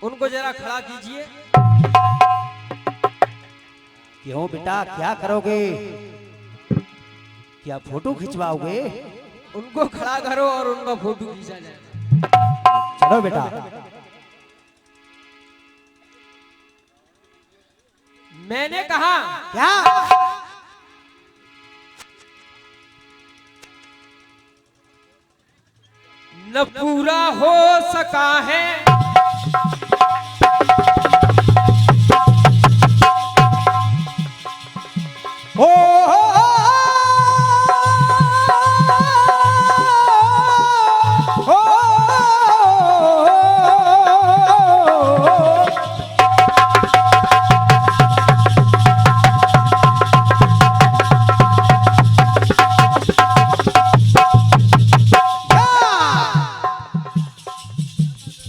उनको जरा खड़ा कीजिए। क्यों बेटा, क्या करोगे? क्या फोटो खिंचवाओगे? उनको खड़ा करो और उनका फोटो खींचा जाए। चलो बेटा। मैंने कहा क्या? न पूरा हो सका है ओ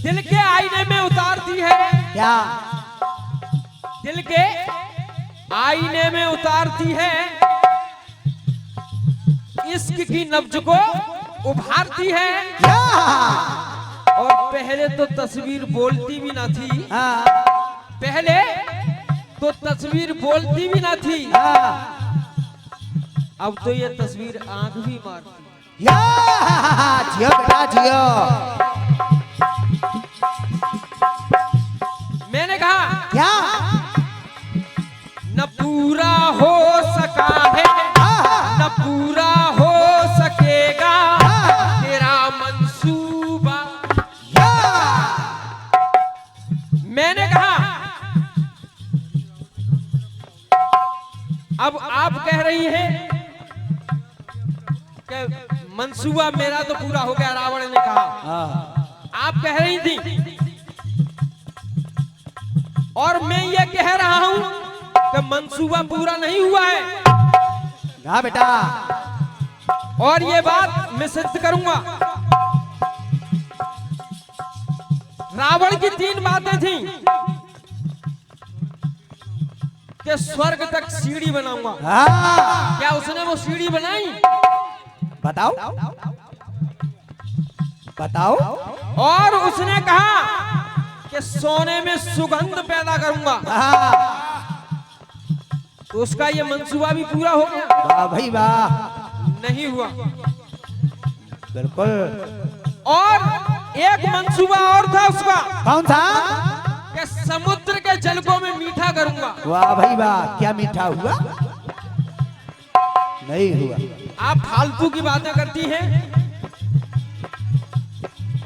दिल के आईने में उतारती है। क्या? दिल के आईने में उतारती है, इश्क की नब्ज को उभारती है। और पहले तो तस्वीर बोलती भी ना थी। पहले तो तस्वीर बोलती भी ना थी, अब तो ये तस्वीर आंख भी मारती। जियो बेटा जियो। मैंने कहा क्या? न पूरा हो सका है, न पूरा हो सकेगा तेरा मंसूबा। मैंने कहा अब आप कह रही हैं कि मंसूबा मेरा तो पूरा हो गया, रावण ने कहा। आप कह रही थी और मैं ये कह रहा हूं कि मंसूबा पूरा नहीं हुआ है। ना बेटा। और ये बात मैं सिद्ध करूंगा। रावण की 3 बातें थी कि स्वर्ग तक सीढ़ी बनाऊंगा। क्या उसने वो सीढ़ी बनाई? बताओ बताओ। और उसने कहा कि सोने में सुगंध पैदा करूंगा। तो उसका ये मंसूबा भी पूरा हो गया? वाह भाई वाह। नहीं हुआ। बिल्कुल। और एक मंसूबा और था उसका। कौन सा? कि समुद्र के जल को मैं मीठा करूंगा। वाह भाई वाह। क्या मीठा हुआ? नहीं हुआ। आप फालतू की बातें करती हैं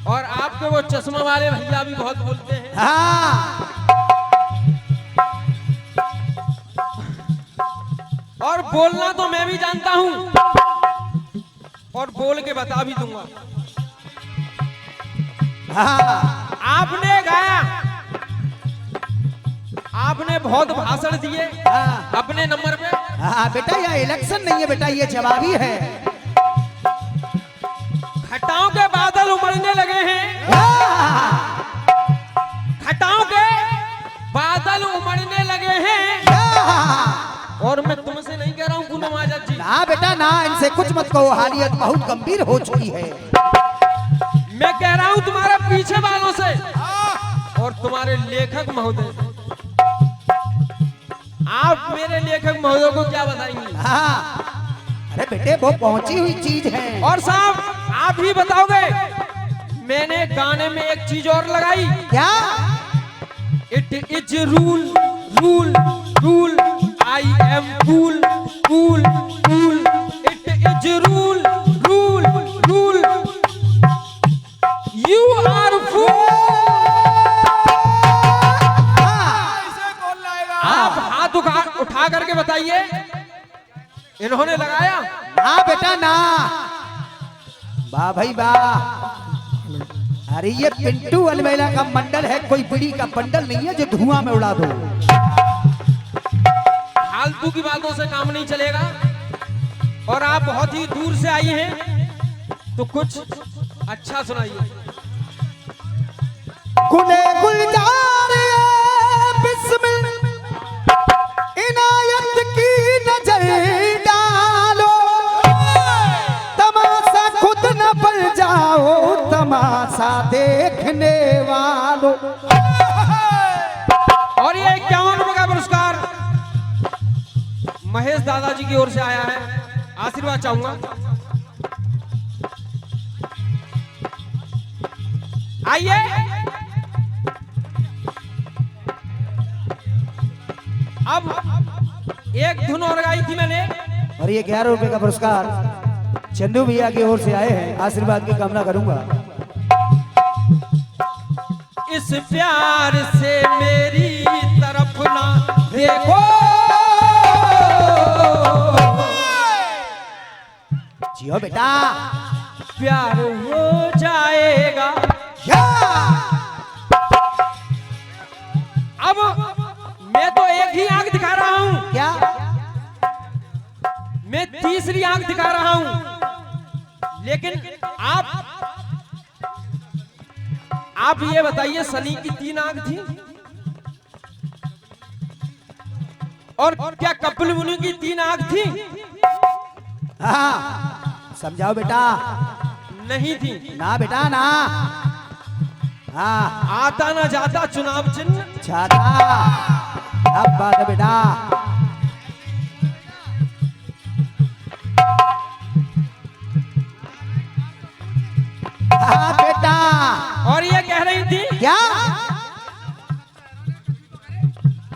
और आपके वो चश्मा वाले भैया भी बहुत बोलते हैं। और बोलना तो मैं भी जानता हूं और बोल के बता भी दूंगा। आपने गाया, आपने बहुत भाषण दिए अपने नंबर पे। बेटा यह इलेक्शन नहीं है बेटा, ये जवाबी है। घटाओं के बादल उमड़ने लगे हैं। घटाओं के बादल उमड़ने लगे हैं। और मैं तुमसे नहीं कह रहा हूं पूनम आजाद जी। ना बेटा ना, इनसे कुछ मत कहो, हालियत बहुत गंभीर हो चुकी है। मैं कह रहा हूं तुम्हारे पीछे वालों से और तुम्हारे लेखक महोदय से। आप मेरे लेखक महोदय को क्या बताएंगे? अरे बेटे वो पहुंची हुई चीज है। और साहब आप ही बताओगे। मैंने गाने में एक चीज और लगाई। क्या? It is rule rule rule, I am cool cool cool. It is rule rule rule, you are fool. आप हाथ उठा करके बताइए, इन्होंने लगाया? ना बेटा ना। वाह भाई वाह। अरे ये पिंटू अलमेला का मंडल है, कोई बीड़ी का बंडल नहीं है जो धुआं में उड़ा दो। फालतू की बातों से काम नहीं चलेगा। और आप बहुत ही दूर से आई हैं तो कुछ अच्छा सुनाइए। गुले गुलजार बिस्मिल इनायत की नजर डालो, तमाशा खुद न बन जाओ तमाशा देखने वालों। महेश दादाजी की ओर से आया है, आशीर्वाद चाहूंगा। आइए। अब एक धुन और गाई थी मैंने, और ये 11 रुपए का पुरस्कार चंदू भैया की ओर से आए हैं, आशीर्वाद की कामना करूंगा। इस प्यार से मेरी तरफ ना देखो, जियो बेटा, प्यार हो जाएगा। अब मैं तो एक ही आंख दिखा रहा हूं, क्या? मैं तीसरी आंख दिखा रहा हूं, लेकिन आप ये बताइए, सनी की 3 आंख थी, और क्या कपिल मुनि की 3 आंख थी? हाँ, समझाओ बेटा। नहीं थी ना बेटा ना। हाँ, आता ना जाता चुनाव चिन्ह छाता। अब बात है बेटा। हाँ बेटा। और ये कह रही थी क्या?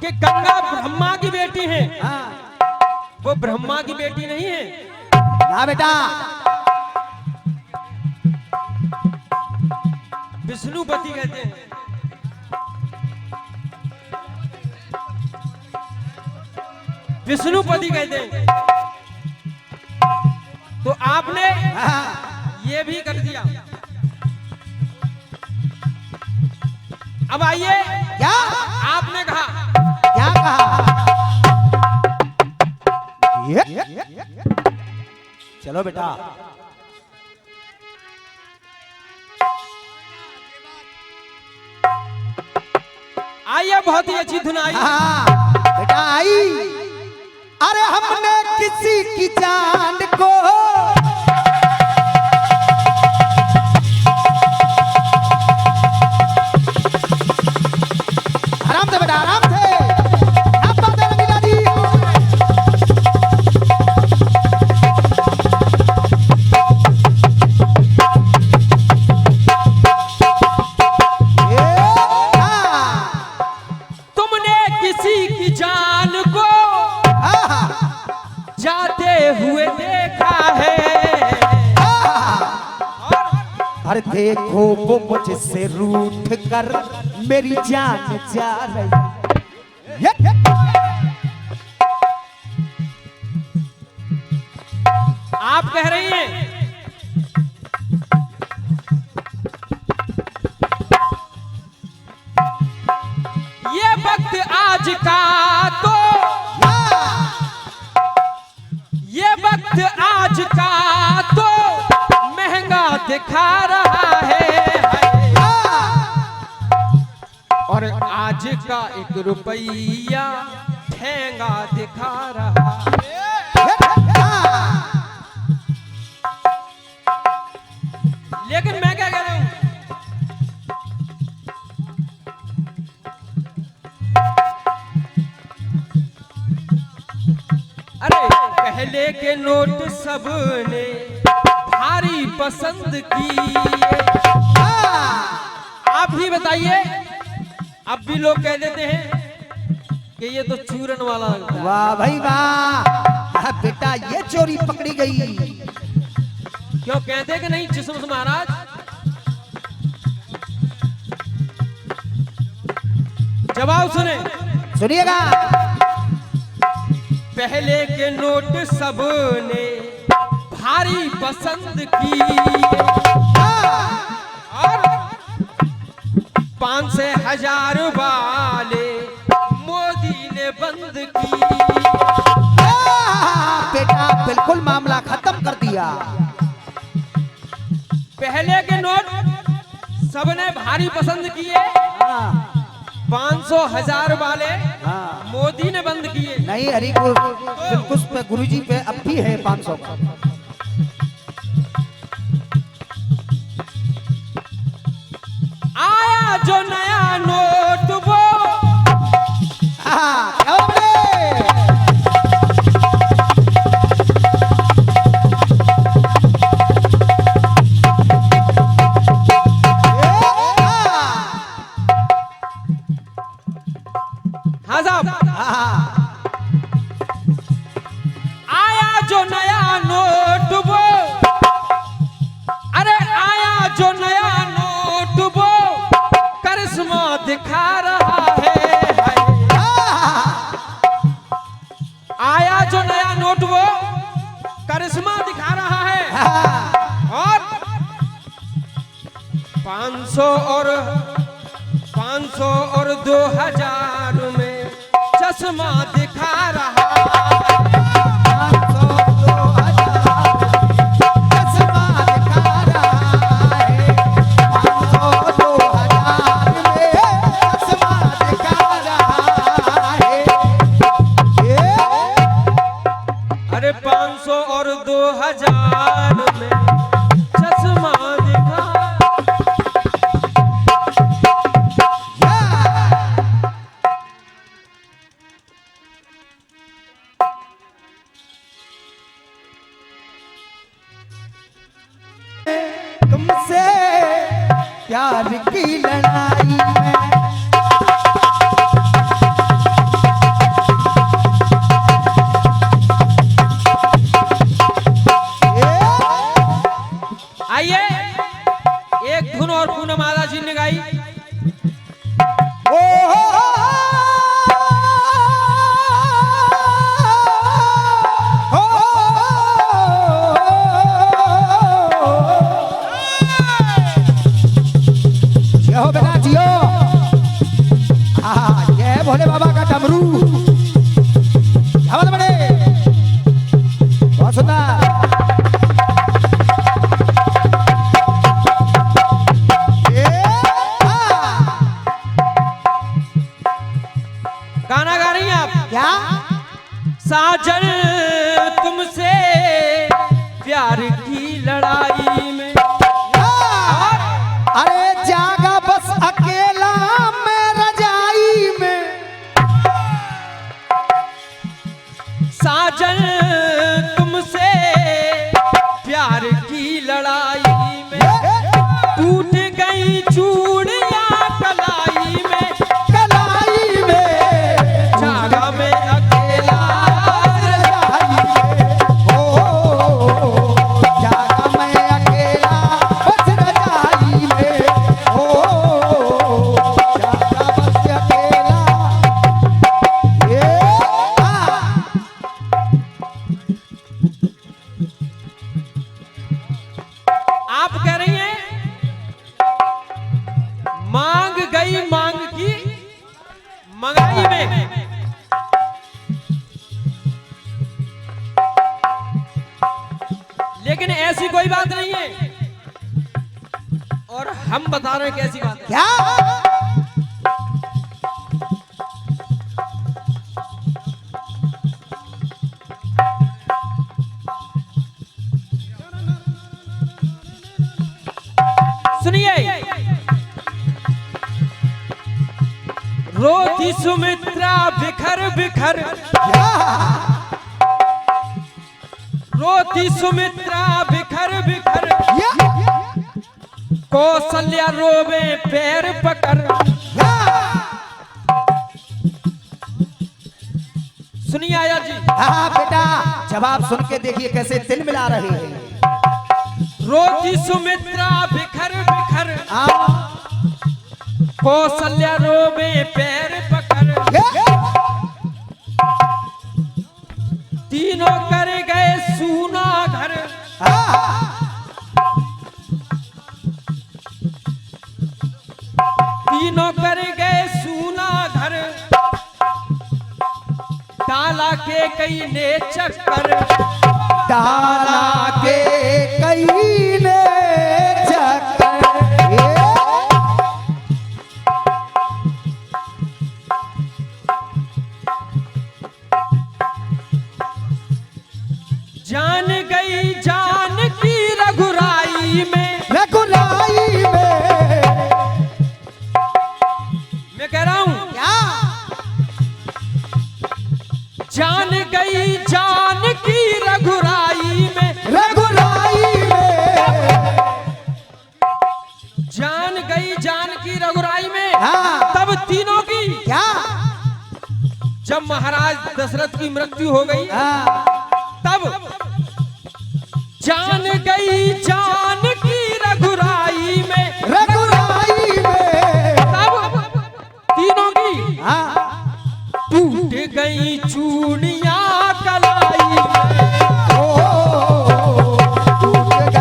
कि गंगा ब्रह्मा की बेटी है। हाँ। वो ब्रह्मा की बेटी नहीं है ना बेटा, विष्णुपति कहते हैं। विष्णुपति कहते हैं। तो आपने ये भी कर दिया। अब आइए, क्या आपने कहा, क्या कहा? चलो बेटा। आइए, बहुत ही अच्छी धुन आई। हाँ बेटा आई। अरे हमने किसी की जान को आराम से बेटा, आराम से। अब बात है रंगीला जी। तुमने किसी की जान को जाते हुए देखा है। अरे देखो वो मुझसे रूठ कर मेरी जान जा रही। आप कह रही हैं ये वक्त आज का, तो ये वक्त आज का तो महंगा दिखा रहा है, और आज का 1 रुपया ठेंगा दिखा रहा है। लेकिन मैं क्या कह रहा हूं, अरे पहले के नोट सबने भारी पसंद किए। आप ही बताइए, अब भी लोग कह देते हैं कि ये तो चूरन वाला लगता है। वाह भाई वाह। बेटा ये चोरी पकड़ी गई। क्यों कहते कि नहीं चिसमस महाराज? जवाब सुने, सुनिएगा। पहले के नोट सबने भारी पसंद किए, और 500 से 1000 वाले मोदी ने बंद किए। बेटा बिल्कुल मामला खत्म कर दिया। पहले के नोट सबने भारी पसंद किए, 500 1000 वाले मोदी ने बंद किए। नहीं हरी दिलकुश पे गुरुजी पे अब भी है 500 का। आया जो नया नोट वो और 500 और 2000 में चश्मा दिखा रहा। 500 2000 चश्मा दिखा रहा है। 500 2000 में चश्मा दिखा रहा है। अरे 500 और 2000 में चश्मा दिखा। तुमसे प्यार की लड़ाई में आइए एक धुन और पूनम माला जी ने गाई। जियो बेटा जियो। ये भोले बाबा का डमरू हवा बड़े बहुत सुंदर। गाना गा रही हैं आप क्या साजन तुमसे प्यार की लड़ाई में। अरे जागा बस अकेला मैं रजाई में। साजन तुमसे प्यार की लड़ाई में टूट गई चूड़ियां कलाई में। कलाई में जागा में अकेला रजाई में। ओ जागा मैं अकेला बस रजाई में। ओ जागा बस अकेला। आप कह रही हैं मांग गई मांग की मंगाई में। लेकिन ऐसी कोई बात नहीं है और हम बता रहे हैं कैसी बात है। क्या सुनिए रोती सुमित्रा बिखर बिखर। रोती सुमित्रा बिखर बिखर। कौशल्या रोवे पैर पकड़। सुनिए आया जी। हाँ बेटा जवाब सुन के देखिए कैसे दिल मिला रहे हैं। रोती सुमित्रा बिखर बिखर। कौशल्या रोवे पैर पकड़। तीनों कर गए सूना घर। तीनों कर गए सूना घर। डाला के कई ने चक्कर। डाला के कई ने चक्कर। जान गई जान की रघुराई में। रघुराई में मैं कह रहा हूं क्या जान गई जान की रघुराई में। रघुराई में जान गई जान की रघुराई में। हाँ। तब तीनों की क्या जब महाराज दशरथ की मृत्यु हो गई तब जान गई जान की रघुराई में। रघुराई में तब तीनों की हाँ टूट गई चूड़ियां कलाई में। ओ टूट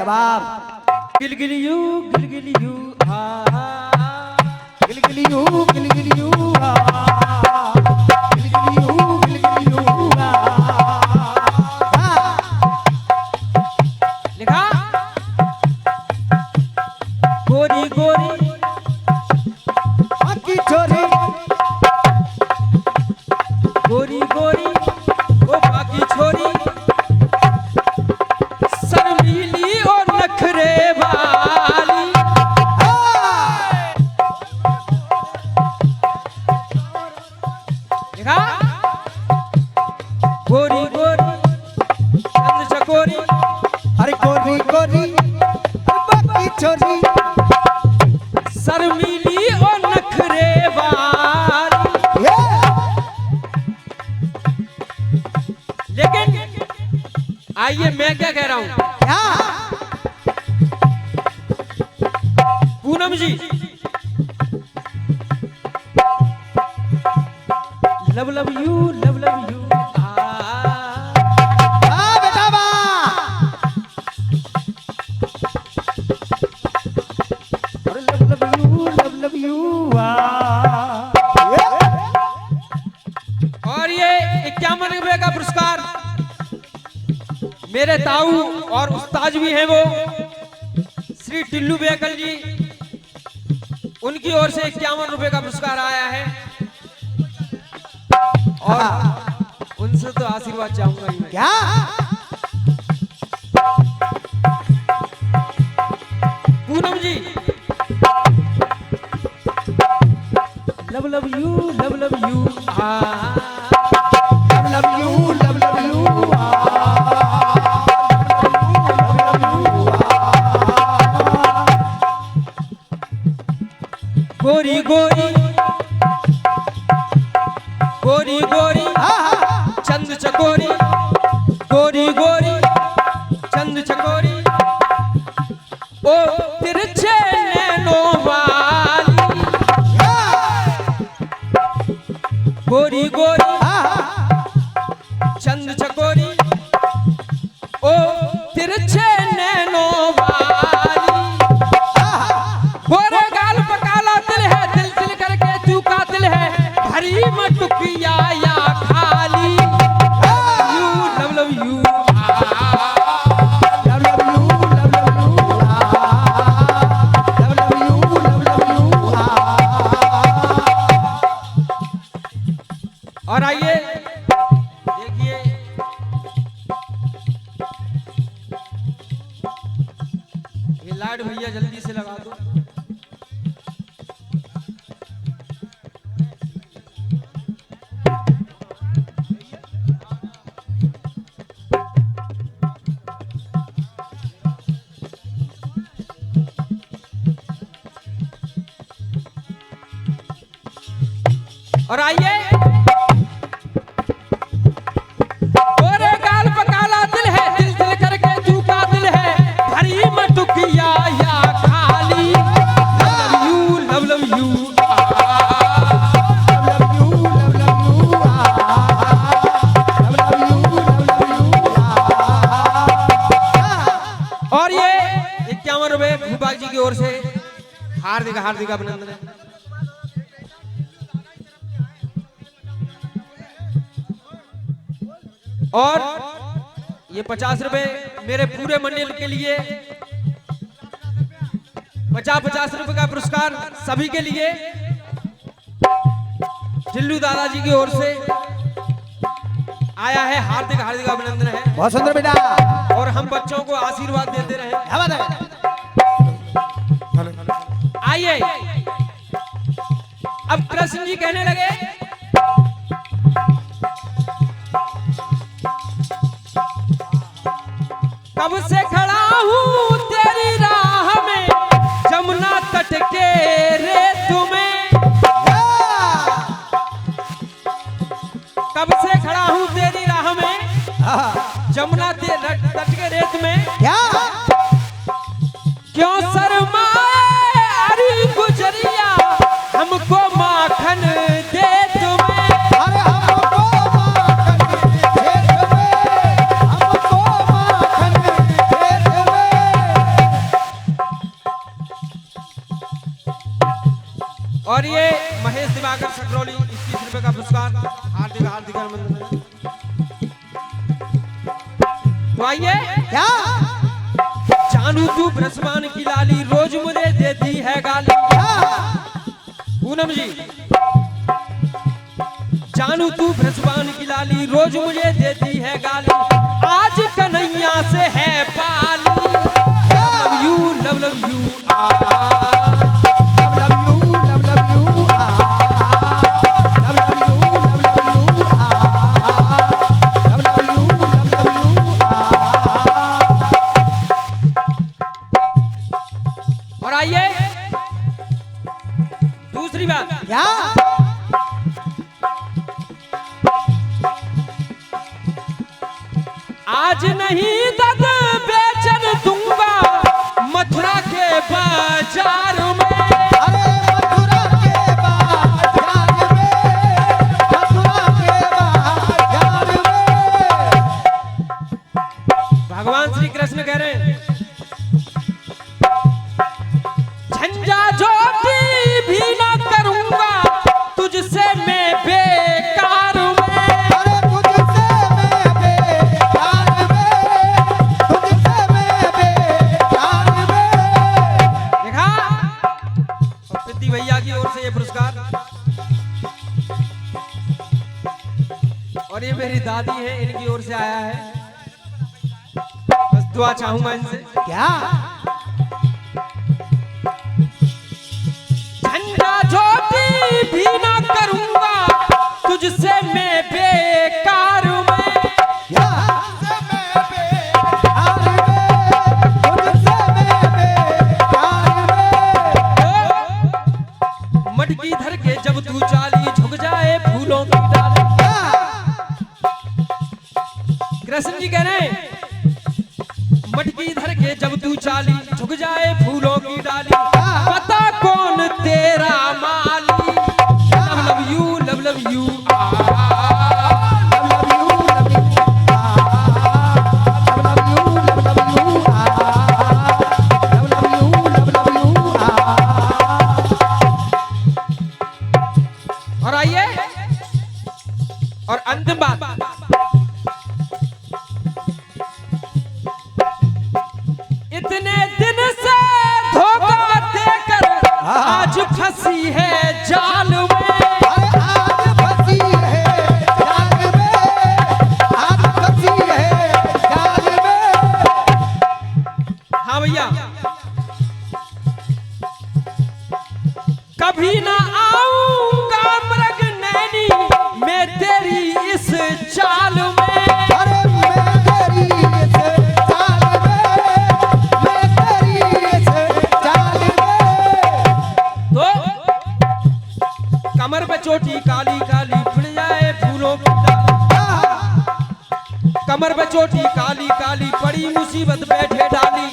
जवाब गिलगिलियू गिलगिलियू गिलगिलियू गिलगिलियू गिलगिलियू गिलगिलियू लिखा गोरी गोरी की छोरी गोरी गोरी ओ बाकी छोरी शर्मीली और नखरे वाली देखा गोरी गोरी चंद चकोरी अरे गोरी गोरी की छोरी शर्मीली और नखरे वाली लेकिन आइए मैं क्या कह रहा हूं क्या Poonam ji love love you बेटा बा अरे लव यू और ये 51 रुपए का पुरस्कार मेरे ताऊ और उस्ताद भी हैं वो श्री टिल्लू बेकल जी उनकी ओर से 51 रुपए का पुरस्कार आया है और उनसे तो आशीर्वाद चाहूंगा ही मैं क्या Poonam ji love love you love you गोरी गोरी गोरी गोरी चंद चकोरी गोरी गोरी चंद चकोरी ओ तिरछे नैनों वाली गोरी गोरी चंद चकोरी ओ तिरछे नैनों वाली गोरे गाल पे काला दिल है दिल दिल करके तू का दिल है भरी मटुकिया या खाली यू लव यू और आइए देखिए ये लाड भैया जल्दी से लगा दो और आइए गोरे गाल पे काला दिल है दिल दिल करके तू का दिल है भरी मटुकिया या खाली लव यू और ये 51 रुपए भूपाल जी की ओर से हार्दिक हार्दिक अभिनंदन है और ये 50 रुपए मेरे पूरे मंडल के लिए 50 रुपए का पुरस्कार सभी के लिए जिल्लू दादाजी की ओर से आया है हार्दिक हार्दिक अभिनंदन है बहुत सुंदर बेटा और हम बच्चों को आशीर्वाद देते रहे आइए अब कृष्ण जी कहने लगे कब से खड़ा हूँ तेरी राह में जमुना तट के रेत में कब से खड़ा हूँ तेरी राह में जमुना तट के रेत में क्या क्यों शर्माए अरे गुजरिया हमको माखन दे तुम्हें अरे हमको माखन दे तुम्हें, हमको माखन दे तुम्हें। और ये महेश दिवाकर सकरौली 21 रुपए का पुरस्कार, हार्दिक हार्दिक अभिनंदन। तो आइए, क्या जानू तू ब्रसमान की लाली रोज मुझे देती है गाली। पूनम जी, जानू तू ब्रसमान की लाली रोज मुझे देती है गाली, आज कन्हैया से है पाली। Love you love love you और आइए दूसरी बात, क्या आज नहीं तक बेचन दूंगा मथुरा के बाजार में। अरे मथुरा के बाजार में, मथुरा के बाजार में। भगवान श्री कृष्ण कह रहे हैं, झंझा झोटी भी ना करूंगा तुझसे मैं बेकार में। अरे तुझसे मैं बेकार में, तुझसे मैं बेकार में। देखा, और प्रीति भैया की ओर से ये पुरस्कार, और ये मेरी दादी है, इनकी ओर से आया है। बस दुआ चाहूंगा इनसे। क्या झंडा झोटी भी ना करूंगा तुझसे मैं बेकार में। तुझसे मैं बेकार में, तुझसे मैं बेकार में। मटकी धर के जब तू चाली झुक जाए फूलों की डाली। कृष्ण जी कह रहे हैं, मटकी धर के जब तू चाली झुक जाए फूलों की डाली, पता कौन तेरा माली। Love love you love love you और आइए, और अंतिम बात, इतने दिन से धोखा देकर आज फंसी है जाल में। आज फंसी है जाल में, आज फंसी है जाल में। हाँ भैया, कभी ना आऊंगा मृग नैनी मैं तेरी इस चाल में। अरे मैं तेरी इस चाल में, मैं तेरी इस चाल में। तो कमर पे चोटी काली काली पड़ जाए फूलों की डाली। कमर पे चोटी काली काली पड़ी मुसीबत बैठे डाली।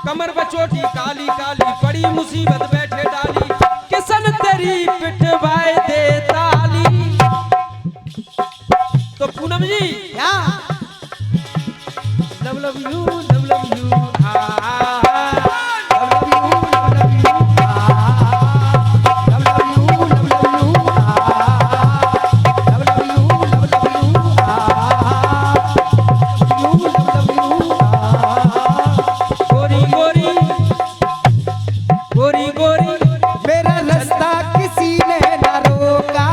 कमर पे चोटी काली काली पड़ी मुसीबत बैठे डाली, किसन तेरी पिटवाए दे ताली। तो पूनम जी, क्या love love you love love you गोरी गोरी गोरी गोरी। मेरा रास्ता किसी ने न रोका,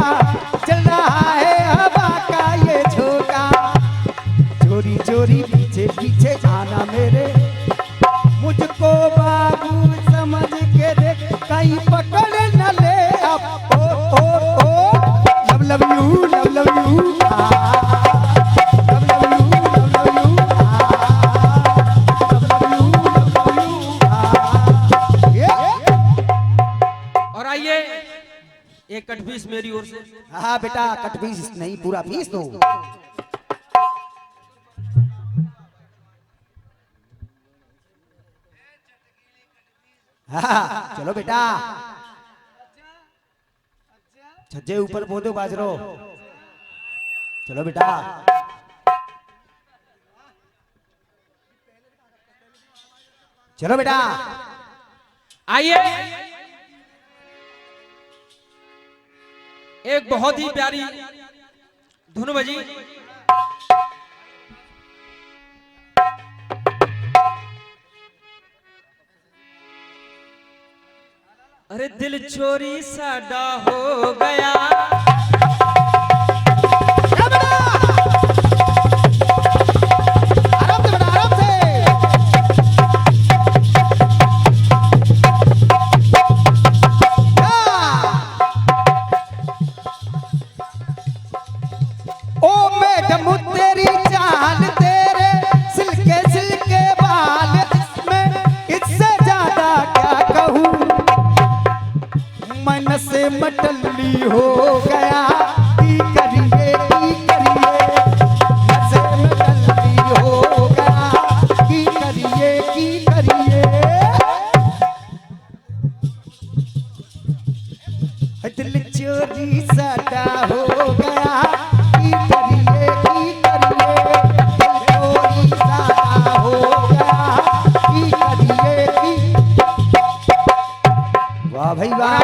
चल रहा है हवा का ये झोंका। चोरी चोरी पीछे पीछे आना मेरे, मुझको बाबू समझ के देख, कहीं पकड़ न ले अब। Oh oh oh love love you love love you love love you love love you love love you love love you. और आइए, एक कटपीस मेरी ओर से। हाँ बेटा, कट पीस नहीं, पूरा पीस दो। हाँ चलो बेटा, छज्जे ऊपर बोदो बाजरो। चलो बेटा, चलो बेटा। आइए एक बहुत ही प्यारी धुन बजी। अरे दिल चोरी साडा हो गया, मटल्ली हो गया की करिए नशे मटल्ली हो गया की करिए दिल चोरी साडा हो गया की करिए दिल चोरी साडा हो गया की करिए वाह भाई वाह।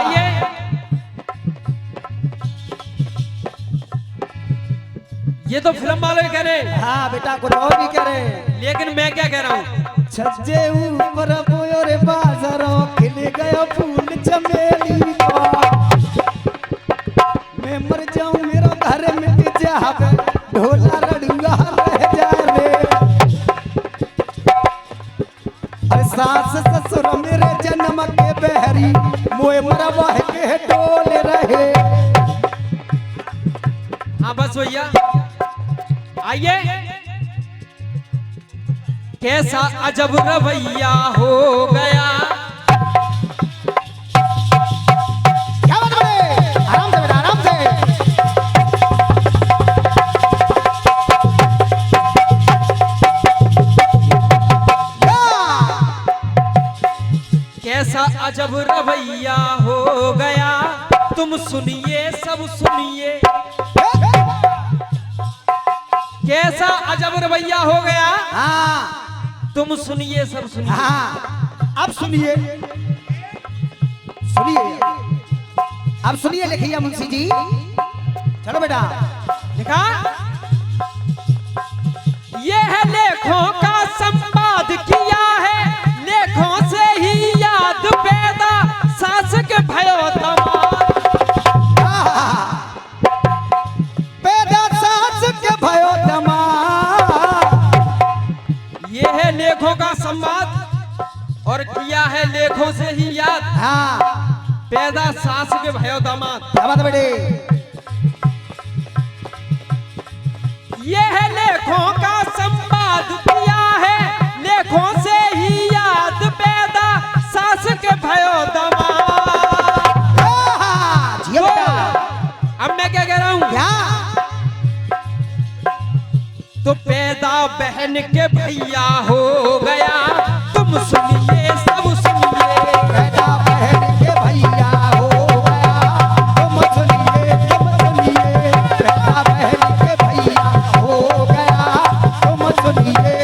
ये तो फिल्म वाले कह रहे। हाँ बेटा कुछ और भी कह रहे, लेकिन मैं क्या कह रहा हूँ, छज्जे ऊपर बोरे बाजारों खिल गया फूल चमेली का, मैं मर जाऊं मेरा घर मिट जावे ढोला रड़ुआ रह जावे, अरे सास ससुर मेरे जन्म के बहरी मोए मरवा के डोल रहे। हाँ बस भैया आइए। कैसा अजब रवैया हो गया, क्या बात है, आराम से बेटा आराम से। कैसा अजब रवैया हो गया, तुम सुनिए सब सुनिए। कैसा अजब रवैया हो गया, हाँ तुम सुनिए सब सुनिए। हाँ अब सुनिए अब सुनिए लिखिए मुंशी जी, चलो बेटा लिखा। ये है लेखों का संवाद किया है, लेखों से ही याद पैदा सास के भयो दमाद, पैदा सास के भयो दमाद। ये है लेखों का संवाद और किया है लेखों से ही याद, हाँ पैदा सास के भयो दामाद। क्या बात है बेटे, ये है लेखों का संवाद किया है, लेखों से ही याद पैदा सास के भयो दमाद। जी बेटा। अब मैं क्या कह रहा हूँ, क्या तो पैदा बहन के भैया हो गया, तुम सुनिए सब सुनिए। पैदा बहन के भैया हो गया, तुम सुनिए पैदा बहन के भैया हो गया, तुम सुनिए।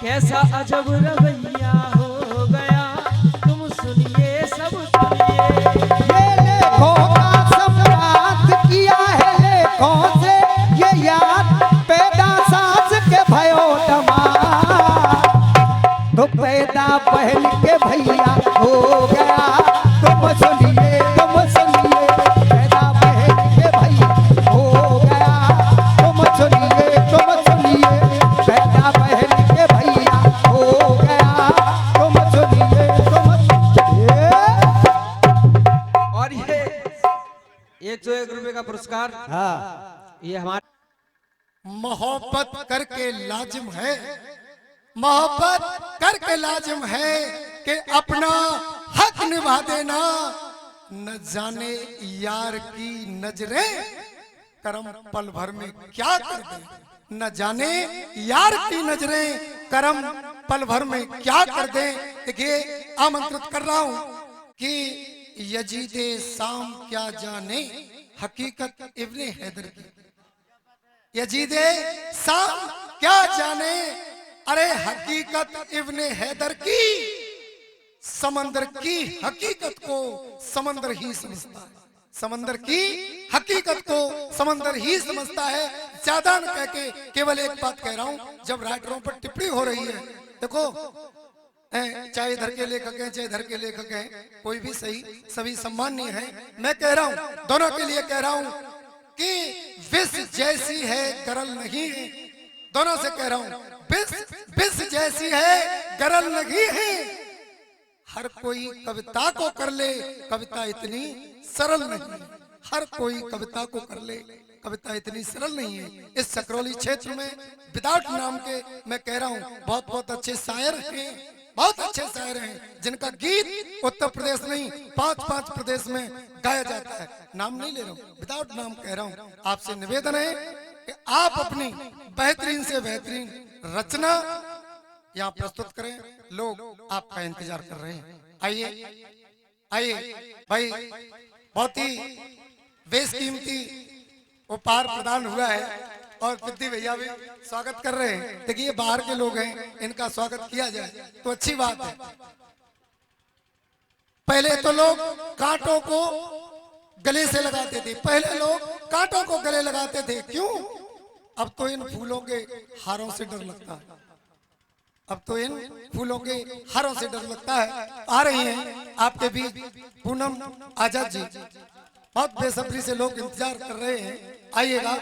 कैसा अजब रवैया हो गया, तुम सुनिए सब सुनिए। ये लेखों का संवाद किया है, लेखों से ये याद पैदा सास के भयो दमाद, तो पैदा बहन के भैया हो गया, तुम सुनिए पैदा बहन के भैया हो गया, तुम सुनिए पैदा बहन के भैया हो गया, तुम सुनिए। और ये 101 रुपए का पुरस्कार, हाँ ये हमारे मोहब्बत करके लाजिम है, मोहब्बत करके लाजिम है कि अपना हक निभा देना, न जाने यार की नजरें करम पल भर में क्या कर दे, न जाने यार की नजरें करम पल भर में क्या कर दे। देखिए आमंत्रित कर रहा हूं कि यजीदे शाम क्या जाने हकीकत इब्ने हैदर की, यजीदे शाम क्या जाने अरे हकीकत इब्ने हैदर की समंदर की हकीकत को समंदर ही समझता है, समंदर की हकीकत को समंदर ही समझता है। ज्यादा न कह के केवल एक बात कह रहा हूं, जब राइटरों पर टिप्पणी हो रही है, देखो चाहे इधर के लेखक हैं चाहे इधर के लेखक हैं, कोई भी सही, सभी सम्माननीय है। मैं कह रहा हूं, दोनों के लिए कह रहा हूं कि विष जैसी है गरल नहीं है, दोनों से कह रहा हूं, विष जैसी है गरल नहीं है। हर कोई कविता को कर ले, कविता इतनी सरल नहीं है। हर कोई कविता को कर ले, कविता इतनी सरल नहीं है। इस सकरौली क्षेत्र में विदाउट नाम के मैं कह रहा हूँ बहुत बहुत अच्छे शायर हैं, बहुत अच्छे शायर हैं, जिनका गीत उत्तर प्रदेश नहीं 5-5 प्रदेश में गाया जाता है। नाम नहीं ले रहा हूँ, विदाउट नाम कह रहा हूँ। आपसे निवेदन है कि आप अपनी बेहतरीन से बेहतरीन रचना यहाँ प्रस्तुत करें, लोग आपका इंतजार कर रहे हैं। आइए आइए भाई, बहुत ही बेशकीमती उपहार प्रदान हुआ है और पिद्दी भैया भी स्वागत कर रहे हैं। देखिए बाहर के लोग हैं, इनका स्वागत किया जाए तो अच्छी बात है। पहले तो लोग कांटों को गले से लगाते थे, पहले लोग कांटों को गले लगाते थे, क्यों? अब तो इन फूलों के हारों से डर लगता है, अब तो इन फूलों के हारों से डर लगता है। आ रही हैं आपके बीच पूनम आजाद जी, बहुत बेसब्री से लोग इंतजार कर रहे हैं, आइएगा।